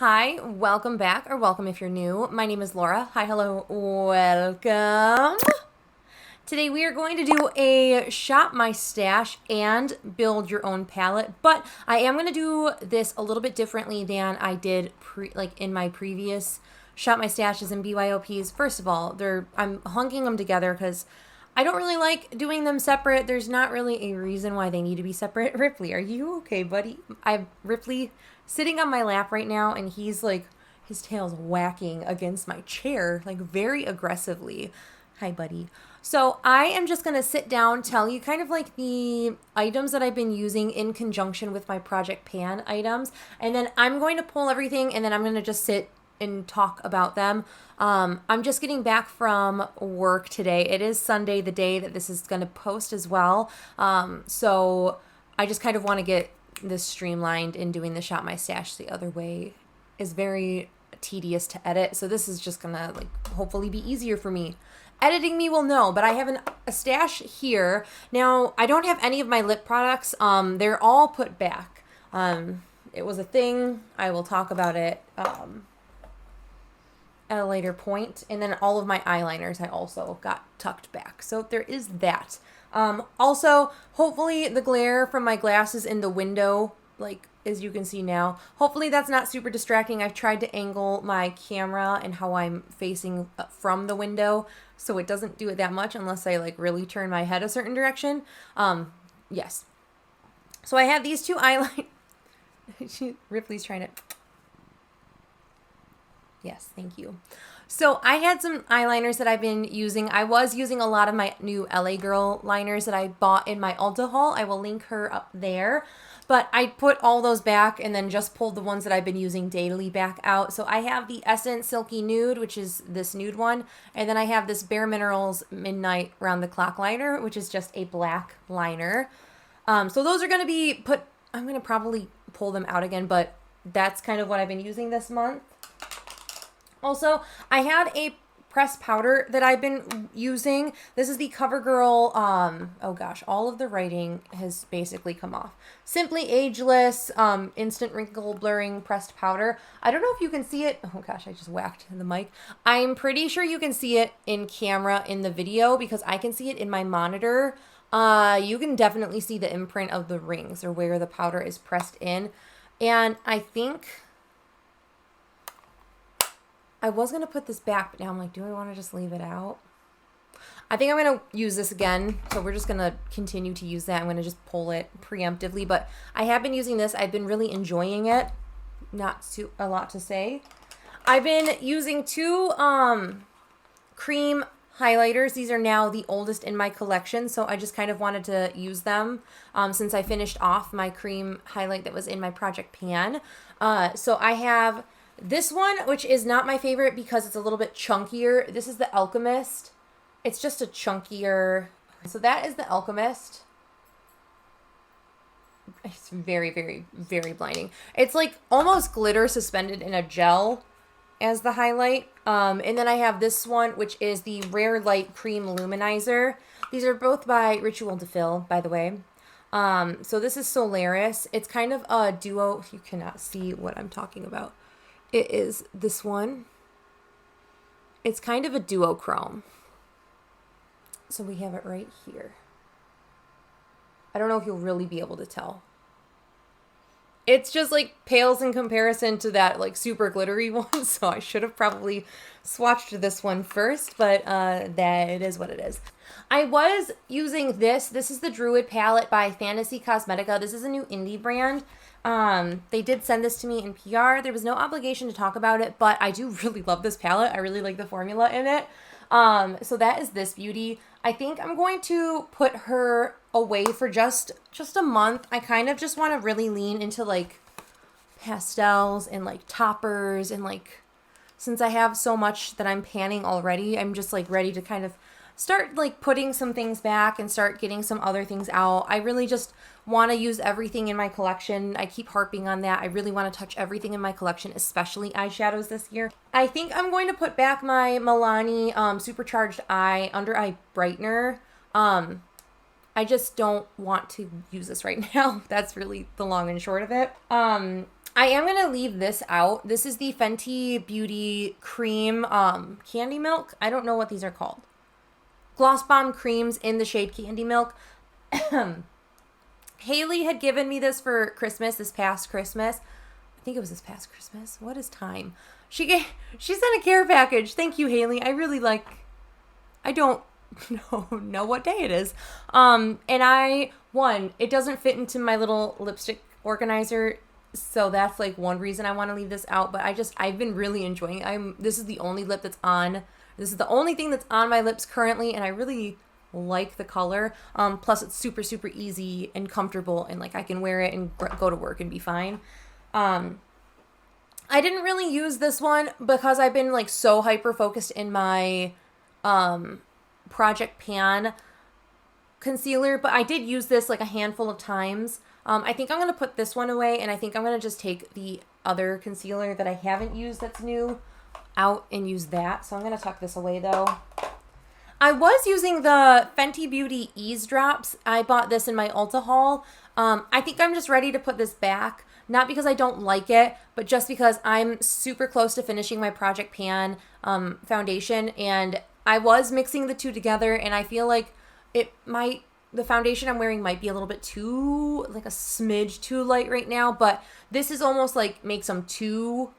Hi, welcome back, or welcome if you're new. My name is Laura. Hi, hello, welcome. Today we are going to do a shop my stash and build your own palette, but I am going to do this a little bit differently than I did in my previous shop my stashes and BYOPs. First of all, I'm hunking them together because I don't really like doing them separate. There's not really a reason why they need to be separate. Ripley, are you okay, buddy? I have Ripley sitting on my lap right now, and he's like, his tail's whacking against my chair, like very aggressively. Hi, buddy. So I am just going to sit down, tell you kind of like the items that I've been using in conjunction with my Project Pan items, and then I'm going to pull everything, and then I'm going to just sit and talk about them. I'm just getting back from work today. It is Sunday, the day that this is going to post as well. So I just kind of want to get this streamlined, and doing the shop my stash the other way is very tedious to edit. So this is just going to hopefully be easier for me. Editing me will know, but I have a stash here. Now, I don't have any of my lip products. They're all put back. It was a thing. I will talk about it at a later point. And then all of my eyeliners I also got tucked back. So there is that. Also, hopefully the glare from my glasses in the window, as you can see now, hopefully that's not super distracting. I've tried to angle my camera and how I'm facing from the window so it doesn't do it that much unless I really turn my head a certain direction. Yes. So I have these two eyeliners. Ripley's trying to... Yes, thank you. So I had some eyeliners that I've been using. I was using a lot of my new LA Girl liners that I bought in my Ulta haul. I will link her up there. But I put all those back and then just pulled the ones that I've been using daily back out. So I have the Essence Silky Nude, which is this nude one. And then I have this bareMinerals Midnight Round the Clock liner, which is just a black liner. So those are going to be put... I'm going to probably pull them out again, but that's kind of what I've been using this month. Also, I had a pressed powder that I've been using. This is the Covergirl, oh gosh, all of the writing has basically come off. Simply Ageless, Instant Wrinkle Blurring Pressed Powder. I don't know if you can see it. Oh gosh, I just whacked the mic. I'm pretty sure you can see it in camera in the video because I can see it in my monitor. You can definitely see the imprint of the rings or where the powder is pressed in. And I think... I was going to put this back, but now I'm like, do I want to just leave it out? I think I'm going to use this again. So we're just going to continue to use that. I'm going to just pull it preemptively. But I have been using this. I've been really enjoying it. Not a lot to say. I've been using two cream highlighters. These are now the oldest in my collection. So I just kind of wanted to use them since I finished off my cream highlight that was in my Project Pan. So I have... this one, which is not my favorite because it's a little bit chunkier. This is the Alchemist. It's just a chunkier... So that is the Alchemist. It's very, very, very blinding. It's like almost glitter suspended in a gel as the highlight. And then I have this one, which is the Rare Light Cream Luminizer. These are both by Rituel de Fille, by the way. So this is Solaris. It's kind of a duo. You cannot see what I'm talking about. It is this one. It's kind of a duochrome. So we have it right here. I don't know if you'll really be able to tell. It's just pales in comparison to that super glittery one. So I should have probably swatched this one first, but that it is what it is. I was using this. This is the Druid palette by Fantasy Cosmetica. This is a new indie brand. They did send this to me in PR. There was no obligation to talk about it, but I do really love this palette. I really like the formula in it. So that is this beauty. I think I'm going to put her away for just a month. I kind of just want to really lean into pastels and toppers and since I have so much that I'm panning already, I'm just ready to kind of start putting some things back and start getting some other things out. I really just want to use everything in my collection. I keep harping on that. I really want to touch everything in my collection, especially eyeshadows this year. I think I'm going to put back my Milani Supercharged Eye Under Eye Brightener. I just don't want to use this right now. That's really the long and short of it. I am going to leave this out. This is the Fenty Beauty Cream Candy Milk. I don't know what these are called. Gloss Bomb Creams in the shade Candy Milk. Haley had given me this for Christmas, this past Christmas. I think it was this past Christmas. What is time? She sent a care package. Thank you, Haley. I really like... I don't know what day it is. And it doesn't fit into my little lipstick organizer, so that's like one reason I want to leave this out. But I've been really enjoying it. This is the only lip that's on. This is the only thing that's on my lips currently, and I really like the color. Plus it's super, super easy and comfortable, and like I can wear it and go to work and be fine. I didn't really use this one because I've been like so hyper focused in my Project Pan concealer, but I did use this like a handful of times. I think I'm going to put this one away, and I think I'm going to just take the other concealer that I haven't used that's new out and use that. So I'm going to tuck this away though. I was using the Fenty Beauty Ease Drops. I bought this in my Ulta haul. I think I'm just ready to put this back. Not because I don't like it, but just because I'm super close to finishing my Project Pan foundation, and I was mixing the two together, and I feel like the foundation I'm wearing might be a little bit too, like a smidge too light right now, but this is almost like makes them too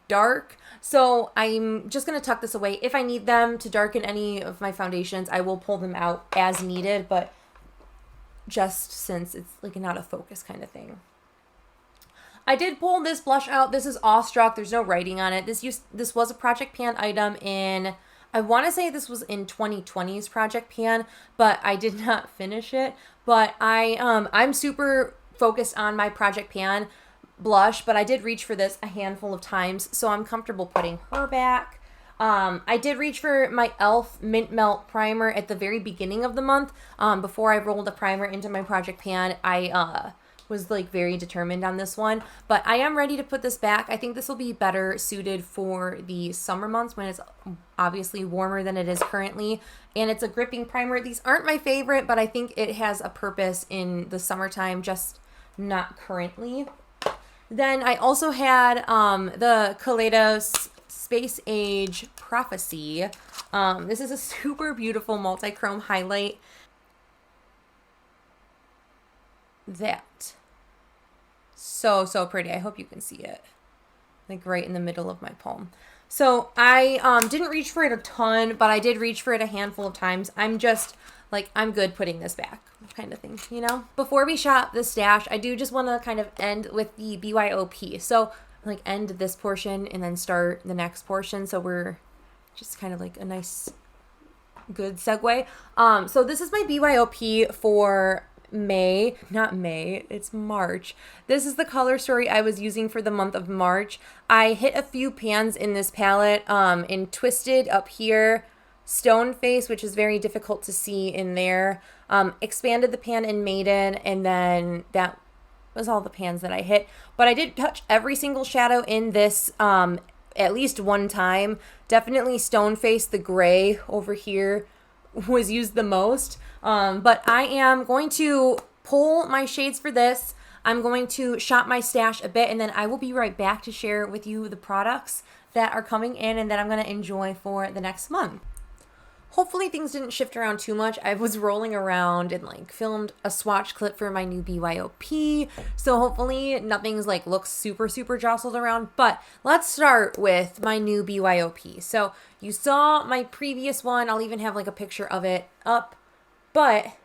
dark. So I'm just going to tuck this away. If I need them to darken any of my foundations, I will pull them out as needed, but just since it's like not a focus kind of thing. I did pull this blush out. This is Awestruck. There's no writing on it. This was a Project Pan item in, I want to say this was in 2020's Project Pan, but I did not finish it. But I'm super focused on my Project Pan blush, but I did reach for this a handful of times, so I'm comfortable putting her back. I did reach for my e.l.f. Mint Melt Primer at the very beginning of the month. Before I rolled a primer into my Project Pan, I was like very determined on this one, but I am ready to put this back. I think this will be better suited for the summer months when it's obviously warmer than it is currently, and it's a gripping primer. These aren't my favorite, but I think it has a purpose in the summertime, just not currently. Then I also had the Kaleidos Space Age Prophecy. This is a super beautiful multi-chrome highlight. That. So pretty. I hope you can see it. Like right in the middle of my palm. So I didn't reach for it a ton, but I did reach for it a handful of times. I'm just like, I'm good putting this back kind of thing, you know? Before we shop the stash, I do just want to kind of end with the BYOP. So like end this portion and then start the next portion. So we're just kind of like a nice, good segue. So this is my BYOP for not May, it's March. This is the color story I was using for the month of March. I hit a few pans in this palette in Twisted up here, Stone Face, which is very difficult to see in there, expanded the pan in Maiden, and then that was all the pans that I hit. But I did touch every single shadow in this at least one time. Definitely Stone Face, the gray over here, was used the most. But I am going to pull my shades for this. I'm going to shop my stash a bit, and then I will be right back to share with you the products that are coming in and that I'm going to enjoy for the next month. Hopefully things didn't shift around too much. I was rolling around and like filmed a swatch clip for my new BYOP. So hopefully nothing's like looks super, super jostled around. But let's start with my new BYOP. So you saw my previous one. I'll even have like a picture of it up. But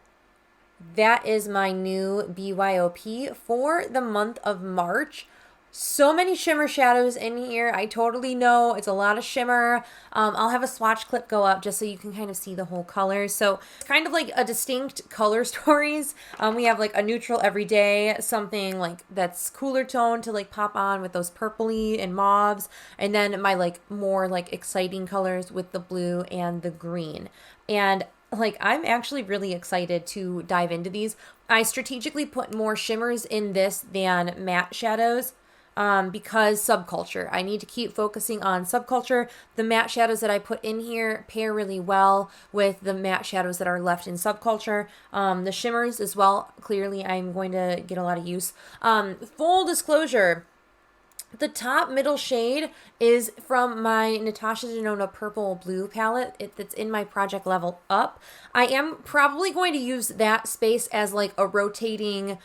that is my new BYOP for the month of March. So many shimmer shadows in here. I totally know it's a lot of shimmer. I'll have a swatch clip go up just so you can kind of see the whole colors. So it's kind of like a distinct color stories. We have like a neutral everyday, something like that's cooler tone to like pop on with those purpley and mauves. And then my like more like exciting colors with the blue and the green. And like, I'm actually really excited to dive into these. I strategically put more shimmers in this than matte shadows. Because Subculture. I need to keep focusing on Subculture. The matte shadows that I put in here pair really well with the matte shadows that are left in Subculture. The shimmers as well, clearly I'm going to get a lot of use. Full disclosure, The top middle shade is from my Natasha Denona Purple Blue palette that's in my project Level Up. I am probably going to use that space as like a rotating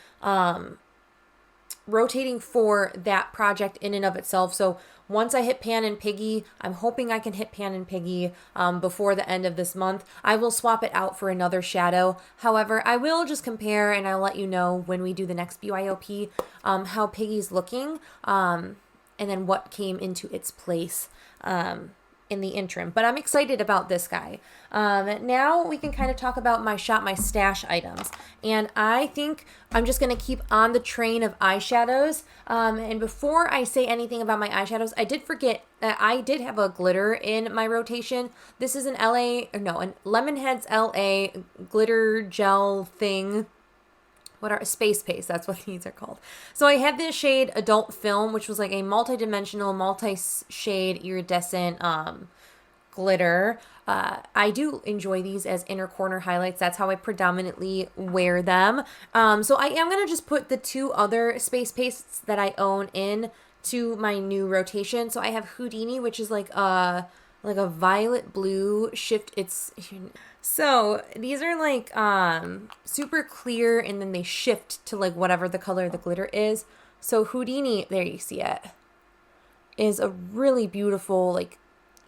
for that project in and of itself. So once I hit Pan and Piggy, I'm hoping I can hit Pan and Piggy before the end of this month. I will swap it out for another shadow. However, I will just compare and I'll let you know when we do the next BYOP how Piggy's looking and then what came into its place in the interim. But I'm excited about this guy. Now we can kind of talk about my Shop My Stash items. And I think I'm just going to keep on the train of eyeshadows. And before I say anything about my eyeshadows, I did forget that I did have a glitter in my rotation. This is an Lemonheads LA glitter gel thing. Space Paste, that's what these are called. So I had this shade Adult Film, which was like a multi-dimensional, multi-shade iridescent glitter. I do enjoy these as inner corner highlights. That's how I predominantly wear them. So I am going to just put the two other Space Pastes that I own in to my new rotation. So I have Houdini, which is like a violet blue shift. So these are like super clear and then they shift to like whatever the color of the glitter is. So Houdini, there you see it, is a really beautiful like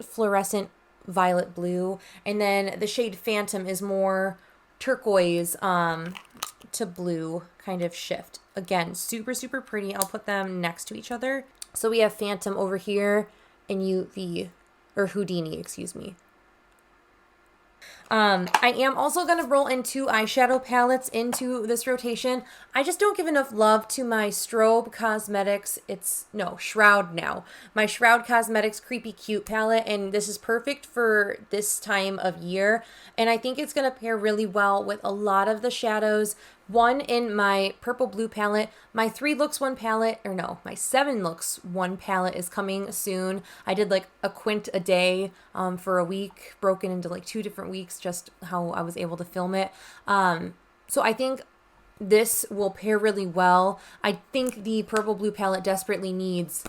fluorescent violet blue. And then the shade Phantom is more turquoise to blue kind of shift. Again, super, super pretty. I'll put them next to each other. So we have Phantom over here and Houdini, excuse me. I am also going to roll in two eyeshadow palettes into this rotation. I just don't give enough love to my Strobe Cosmetics. Shroud now. My Shroud Cosmetics Creepy Cute palette, and this is perfect for this time of year. And I think it's going to pair really well with a lot of the shadows. One in my Purple Blue palette. My 7 Looks 1 palette is coming soon. I did like a quint a day for a week, broken into like 2 different weeks, just how I was able to film it. So I think this will pair really well. I think the Purple Blue palette desperately needs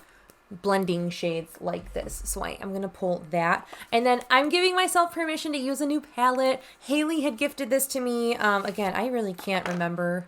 blending shades like this. So I'm going to pull that. And then I'm giving myself permission to use a new palette. Haley had gifted this to me. Again, I really can't remember.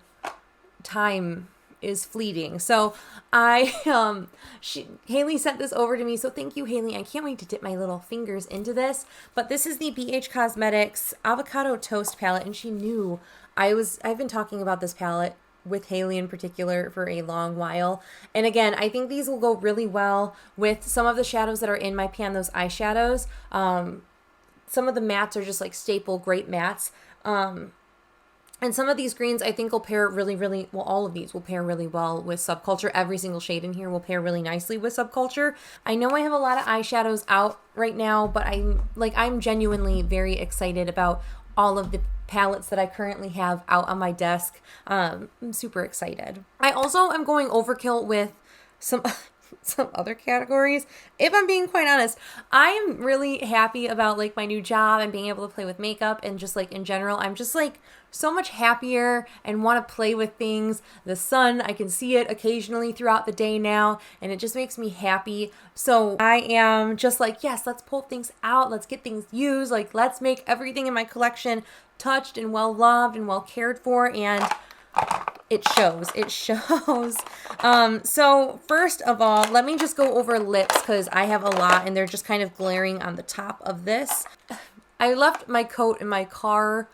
Time is fleeting. So Haley sent this over to me. So thank you, Haley. I can't wait to dip my little fingers into this. But this is the BH Cosmetics Avocado Toast palette. And she knew I've been talking about this palette with Haley in particular for a long while. And again, I think these will go really well with some of the shadows that are in my Pan Those eyeshadows. Some of the mattes are just like staple great mattes. And some of these greens I think will pair all of these will pair really well with Subculture. Every single shade in here will pair really nicely with Subculture. I know I have a lot of eyeshadows out right now, but I'm genuinely very excited about all of the palettes that I currently have out on my desk. I'm super excited. I also am going overkill with some other categories. If I'm being quite honest, I am really happy about like my new job and being able to play with makeup and just like in general, I'm just like so much happier and want to play with things. The sun, I can see it occasionally throughout the day now, and it just makes me happy. So I am just like, yes, let's pull things out. Let's get things used. Like, let's make everything in my collection touched and well loved and well cared for. And it shows. So first of all, let me just go over lips because I have a lot and they're just kind of glaring on the top of this. I left my coat in my car.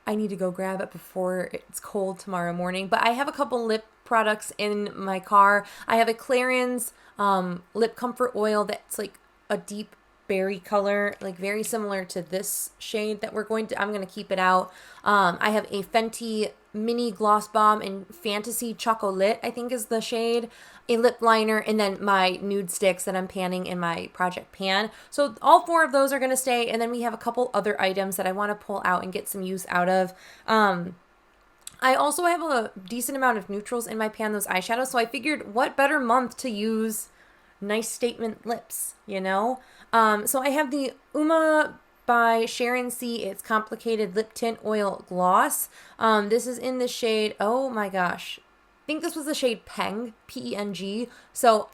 I need to go grab it before it's cold tomorrow morning. But I have a couple lip products in my car. I have a Clarins lip comfort oil that's like a deep berry color, like very similar to this shade that I'm going to keep it out. I have a Fenty mini gloss bomb in Fantasy Chocolate, I think is the shade, a lip liner, and then my nude sticks that I'm panning in my Project Pan. So all 4 of those are going to stay, and then we have a couple other items that I want to pull out and get some use out of. I also have a decent amount of neutrals in my Pan Those eyeshadows, so I figured what better month to use nice statement lips, you know? So I have the Uma by Sharon C. It's Complicated Lip Tint Oil Gloss. This is in the shade, oh my gosh, think this was the shade Peng, P-E-N-G. So,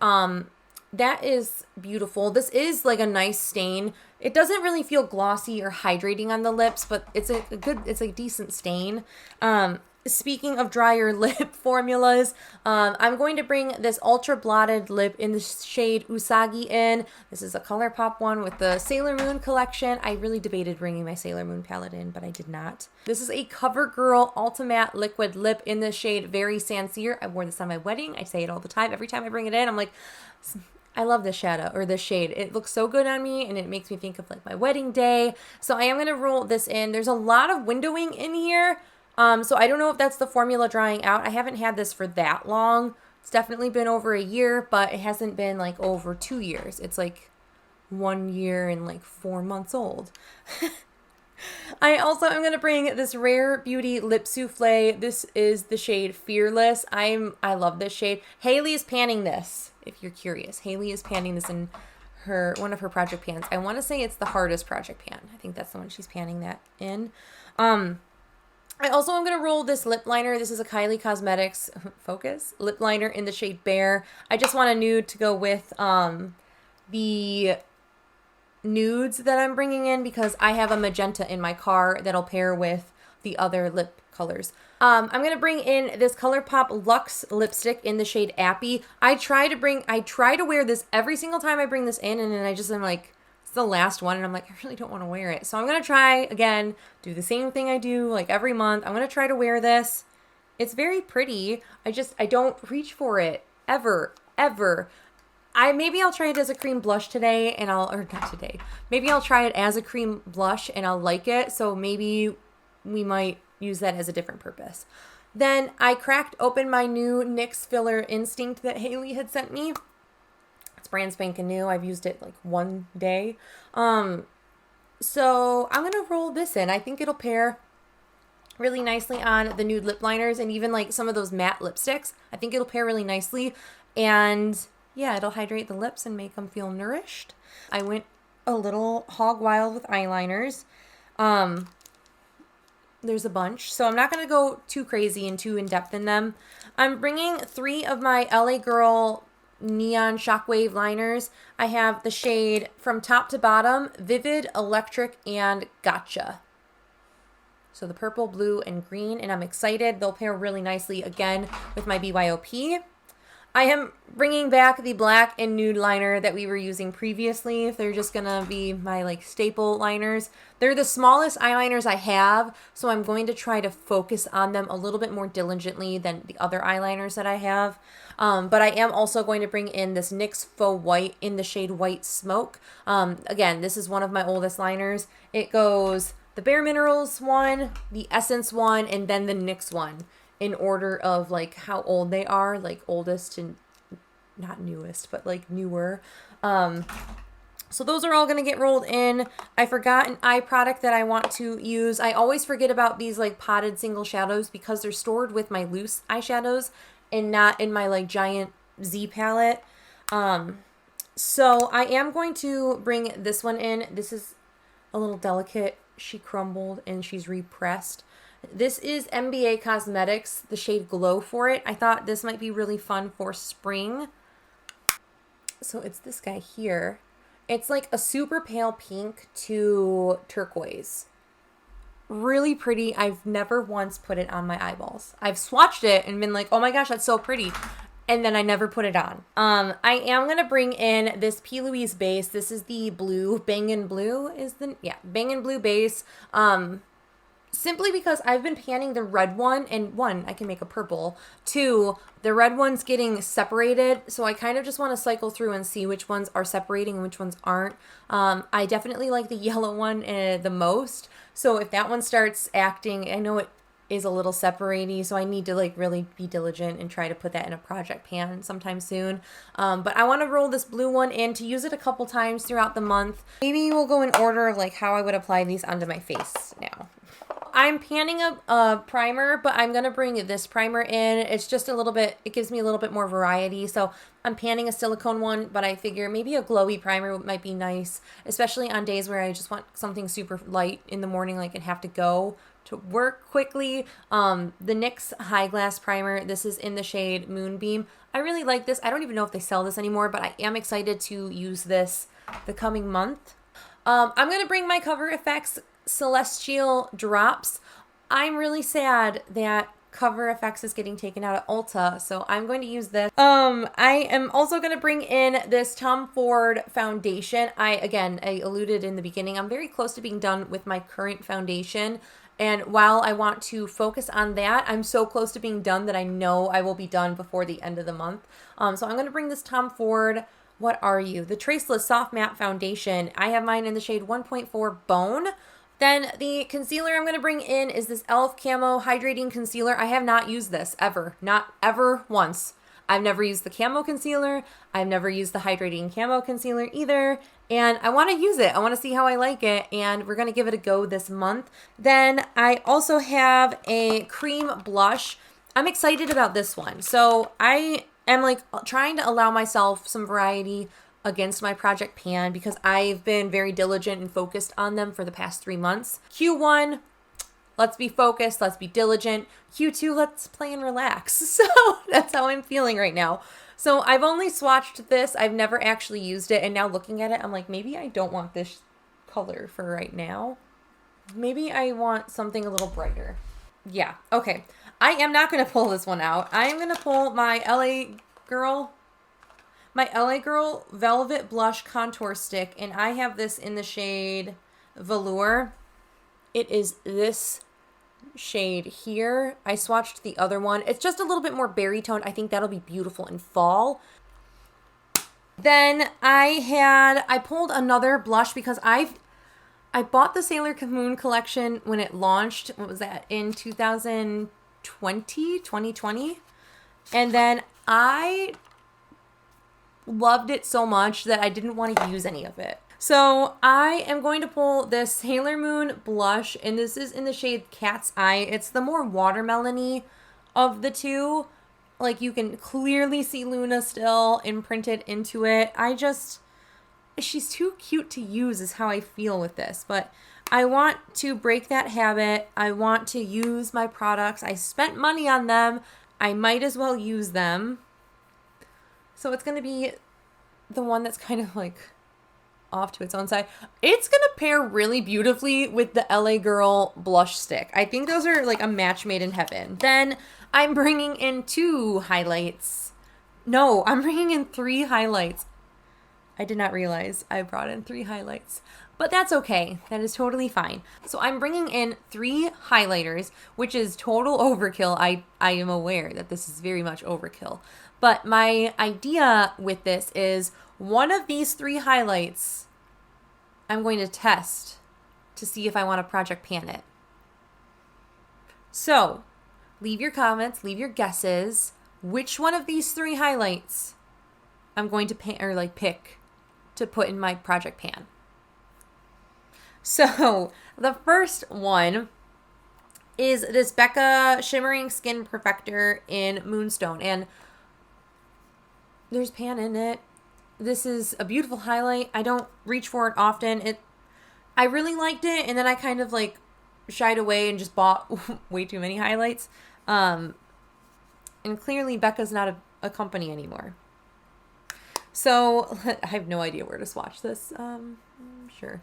that is beautiful. This is like a nice stain. It doesn't really feel glossy or hydrating on the lips, but it's a decent stain. Speaking of drier lip formulas, I'm going to bring this Ultra Blotted Lip in the shade Usagi in. This is a Colourpop one with the Sailor Moon collection. I really debated bringing my Sailor Moon palette in, but I did not. This is a CoverGirl Ultimate Liquid Lip in the shade Very Sincere. I wore this on my wedding. I say it all the time. Every time I bring it in, I'm like, I love this shadow, or this shade. It looks so good on me, and it makes me think of like my wedding day. So I am going to roll this in. There's a lot of windowing in here. So I don't know if that's the formula drying out. I haven't had this for that long. It's definitely been over a year, but it hasn't been like over 2 years. It's like 1 year and like 4 months old. I also am going to bring this Rare Beauty Lip Souffle. This is the shade Fearless. I love this shade. Haley is panning this, if you're curious. Haley is panning this in one of her project pans. I want to say it's the Hardest project pan. I think that's the one she's panning that in. I also am going to roll this lip liner. This is a Kylie Cosmetics Focus lip liner in the shade Bare. I just want a nude to go with the nudes that I'm bringing in because I have a magenta in my car that'll pair with the other lip colors. I'm going to bring in this Colourpop Luxe lipstick in the shade Appy. I try to wear this every single time I bring this in, and then I'm like, the last one, and I'm like, I really don't want to wear it. So I'm going to try again, do the same thing I do like every month. I'm going to try to wear this. It's very pretty. I don't reach for it ever. Maybe I'll try it as a cream blush today maybe I'll try it as a cream blush and I'll like it. So maybe we might use that as a different purpose. Then I cracked open my new NYX Filler Instinct that Haley had sent me. Brand spanking new. I've used it like 1 day. So I'm gonna roll this in. I think it'll pair really nicely on the nude lip liners and even like some of those matte lipsticks. I think it'll pair really nicely, and yeah, it'll hydrate the lips and make them feel nourished. I went a little hog wild with eyeliners. There's a bunch, so I'm not gonna go too crazy and too in depth in them. I'm bringing 3 of my LA Girl Neon Shockwave liners. I have the shade from top to bottom, Vivid, Electric, and Gotcha. So the purple, blue, and green, and I'm excited. They'll pair really nicely again with my BYOP. I am bringing back the black and nude liner that we were using previously. They're just gonna be my like staple liners. They're the smallest eyeliners I have, so I'm going to try to focus on them a little bit more diligently than the other eyeliners that I have. But I am also going to bring in this NYX Faux White in the shade White Smoke. Again, this is one of my oldest liners. It goes the bareMinerals one, the Essence one, and then the NYX one, in order of like how old they are, like oldest and not newest, but like newer. So those are all going to get rolled in. I forgot an eye product that I want to use. I always forget about these like potted single shadows because they're stored with my loose eyeshadows and not in my like giant Z palette. So I am going to bring this one in. This is a little delicate. She crumbled and she's repressed. This is MBA Cosmetics, the shade Glow for it. I thought this might be really fun for spring. So it's this guy here. It's like a super pale pink to turquoise. Really pretty. I've never once put it on my eyeballs. I've swatched it and been like, oh my gosh, that's so pretty. And then I never put it on. I am going to bring in this P. Louise base. This is the blue. Bangin' Blue is Bangin' Blue base. Simply because I've been panning the red one, and 1, I can make a purple. 2, the red one's getting separated, so I kind of just want to cycle through and see which ones are separating and which ones aren't. I definitely like the yellow one the most, so if that one starts acting, I know it is a little separatey, so I need to like really be diligent and try to put that in a project pan sometime soon. But I want to roll this blue one in to use it a couple times throughout the month. Maybe we'll go in order of like how I would apply these onto my face now. I'm panning a primer, but I'm going to bring this primer in. It's just a little bit, it gives me a little bit more variety. So I'm panning a silicone one, but I figure maybe a glowy primer might be nice, especially on days where I just want something super light in the morning, like and have to go to work quickly. The NYX High Glass Primer, this is in the shade Moonbeam. I really like this. I don't even know if they sell this anymore, but I am excited to use this the coming month. I'm going to bring my Cover FX Celestial Drops. I'm really sad that Cover FX is getting taken out of Ulta, so I'm going to use this. I am also going to bring in this Tom Ford foundation. I alluded in the beginning, I'm very close to being done with my current foundation. And while I want to focus on that, I'm so close to being done that I know I will be done before the end of the month. So I'm going to bring this Tom Ford, what are you? The Traceless Soft Matte Foundation. I have mine in the shade 1.4 Bone. Then the concealer I'm going to bring in is this e.l.f. Camo Hydrating Concealer. I have not used this ever. Not ever once. I've never used the Camo Concealer. I've never used the Hydrating Camo Concealer either. And I want to use it. I want to see how I like it. And we're going to give it a go this month. Then I also have a cream blush. I'm excited about this one. So I am like trying to allow myself some variety against my Project Pan because I've been very diligent and focused on them for the past 3 months. Q1, let's be focused, let's be diligent. Q2, let's play and relax. So that's how I'm feeling right now. So I've only swatched this. I've never actually used it. And now looking at it, I'm like, maybe I don't want this color for right now. Maybe I want something a little brighter. Yeah, okay. I am not going to pull this one out. I am going to pull my LA Girl Velvet Blush Contour Stick, and I have this in the shade Velour. It is this shade here. I swatched the other one. It's just a little bit more berry toned. I think that'll be beautiful in fall. Then I pulled another blush because I bought the Sailor Moon collection when it launched. What was that? In 2020? And then I loved it so much that I didn't want to use any of it. So I am going to pull this Sailor Moon blush, and this is in the shade Cat's Eye. It's the more watermelon-y of the two. Like, you can clearly see Luna still imprinted into it. She's too cute to use is how I feel with this. But I want to break that habit. I want to use my products. I spent money on them. I might as well use them. So it's going to be the one that's kind of like off to its own side. It's going to pair really beautifully with the LA Girl blush stick. I think those are like a match made in heaven. Then I'm bringing in 2 highlights. No, I'm bringing in 3 highlights. I did not realize I brought in 3 highlights. But that's okay. That is totally fine. So I'm bringing in 3 highlighters, which is total overkill. I am aware that this is very much overkill. But my idea with this is one of these 3 highlights I'm going to test to see if I want to Project Pan it. So leave your comments, leave your guesses. Which one of these 3 highlights I'm going to pick to put in my Project Pan. So the first one is this Becca Shimmering Skin Perfector in Moonstone. And there's pan in it. This is a beautiful highlight. I don't reach for it often. I really liked it, and then I kind of like shied away and just bought way too many highlights. And clearly Becca's not a company anymore. So I have no idea where to swatch this. Sure.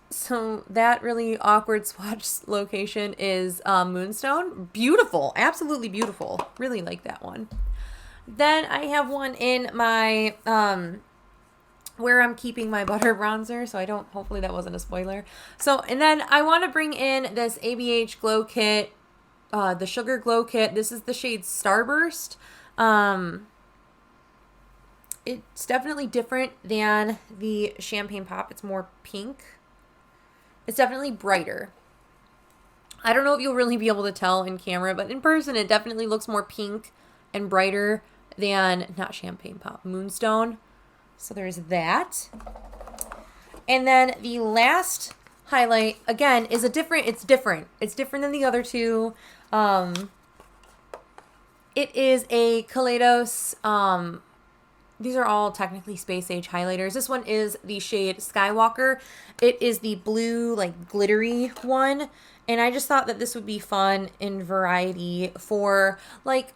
So that really awkward swatch location is Moonstone. Beautiful. Absolutely beautiful. Really like that one. Then I have one in my, where I'm keeping my butter bronzer. So hopefully that wasn't a spoiler. So, and then I want to bring in this ABH Glow Kit, the Sugar Glow Kit. This is the shade Starburst. It's definitely different than the Champagne Pop. It's more pink. It's definitely brighter. I don't know if you'll really be able to tell in camera, but in person it definitely looks more pink and brighter than, not Champagne Pop, Moonstone. So there's that. And then the last highlight, again, is it's different. It's different than the other 2. It is a Kaleidos these are all technically Space Age highlighters. This one is the shade Skywalker. It is the blue, like, glittery one. And I just thought that this would be fun in variety for, like,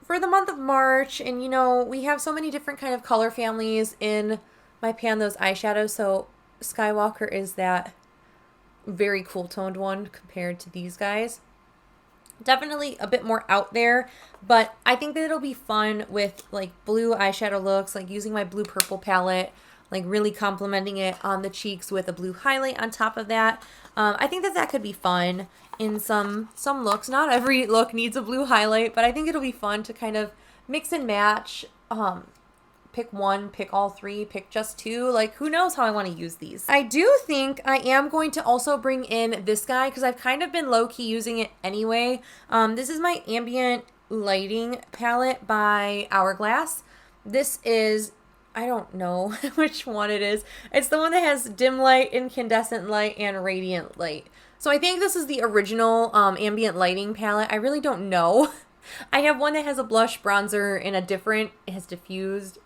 for the month of March. And, you know, we have so many different kind of color families in my Pan Those eyeshadows. So Skywalker is that very cool toned one compared to these guys. Definitely a bit more out there, but I think that it'll be fun with like blue eyeshadow looks, like using my blue purple palette, like really complementing it on the cheeks with a blue highlight on top of that. I think that that could be fun in some looks. Not every look needs a blue highlight, but I think it'll be fun to kind of mix and match. Pick one, pick all three, pick just two. Like, who knows how I want to use these. I do think I am going to also bring in this guy because I've kind of been low-key using it anyway. This is my ambient lighting palette by Hourglass. This is, I don't know which one it is. It's the one that has dim light, incandescent light, and radiant light. So I think this is the original ambient lighting palette. I really don't know. I have one that has a blush, bronzer, and a different, it has diffused,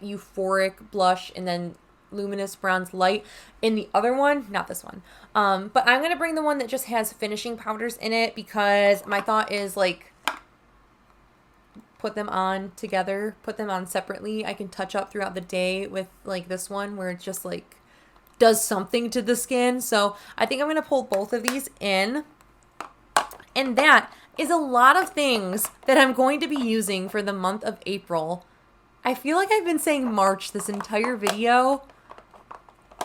euphoric blush, and then luminous bronze light in the other one, not this one. But I'm gonna bring the one that just has finishing powders in it because my thought is like put them on together, put them on separately. I can touch up throughout the day with like this one where it just like does something to the skin. So I think I'm gonna pull both of these in, and that is a lot of things that I'm going to be using for the month of April. I feel like I've been saying March this entire video,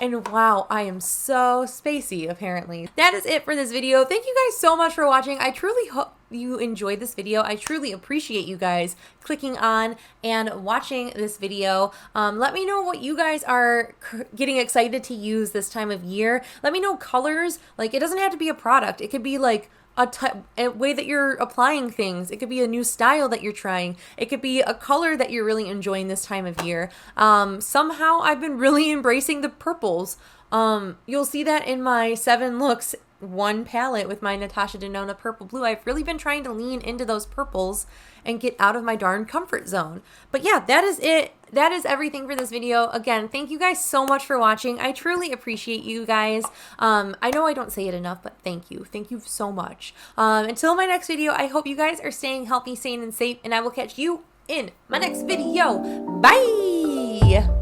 and wow, I am so spacey apparently. That is it for this video. Thank you guys so much for watching. I truly hope you enjoyed this video. I truly appreciate you guys clicking on and watching this video. Let me know what you guys are getting excited to use this time of year. Let me know colors. Like, it doesn't have to be a product. It could be like a way that you're applying things. It could be a new style that you're trying. It could be a color that you're really enjoying this time of year. Somehow I've been really embracing the purples. You'll see that in my 7 looks, one palette with my Natasha Denona purple blue. I've really been trying to lean into those purples and get out of my darn comfort zone. But yeah, that is it. That is everything for this video. Again, thank you guys so much for watching. I truly appreciate you guys. I know I don't say it enough, but thank you. Thank you so much. Until my next video, I hope you guys are staying healthy, sane, and safe, and I will catch you in my next video. Bye!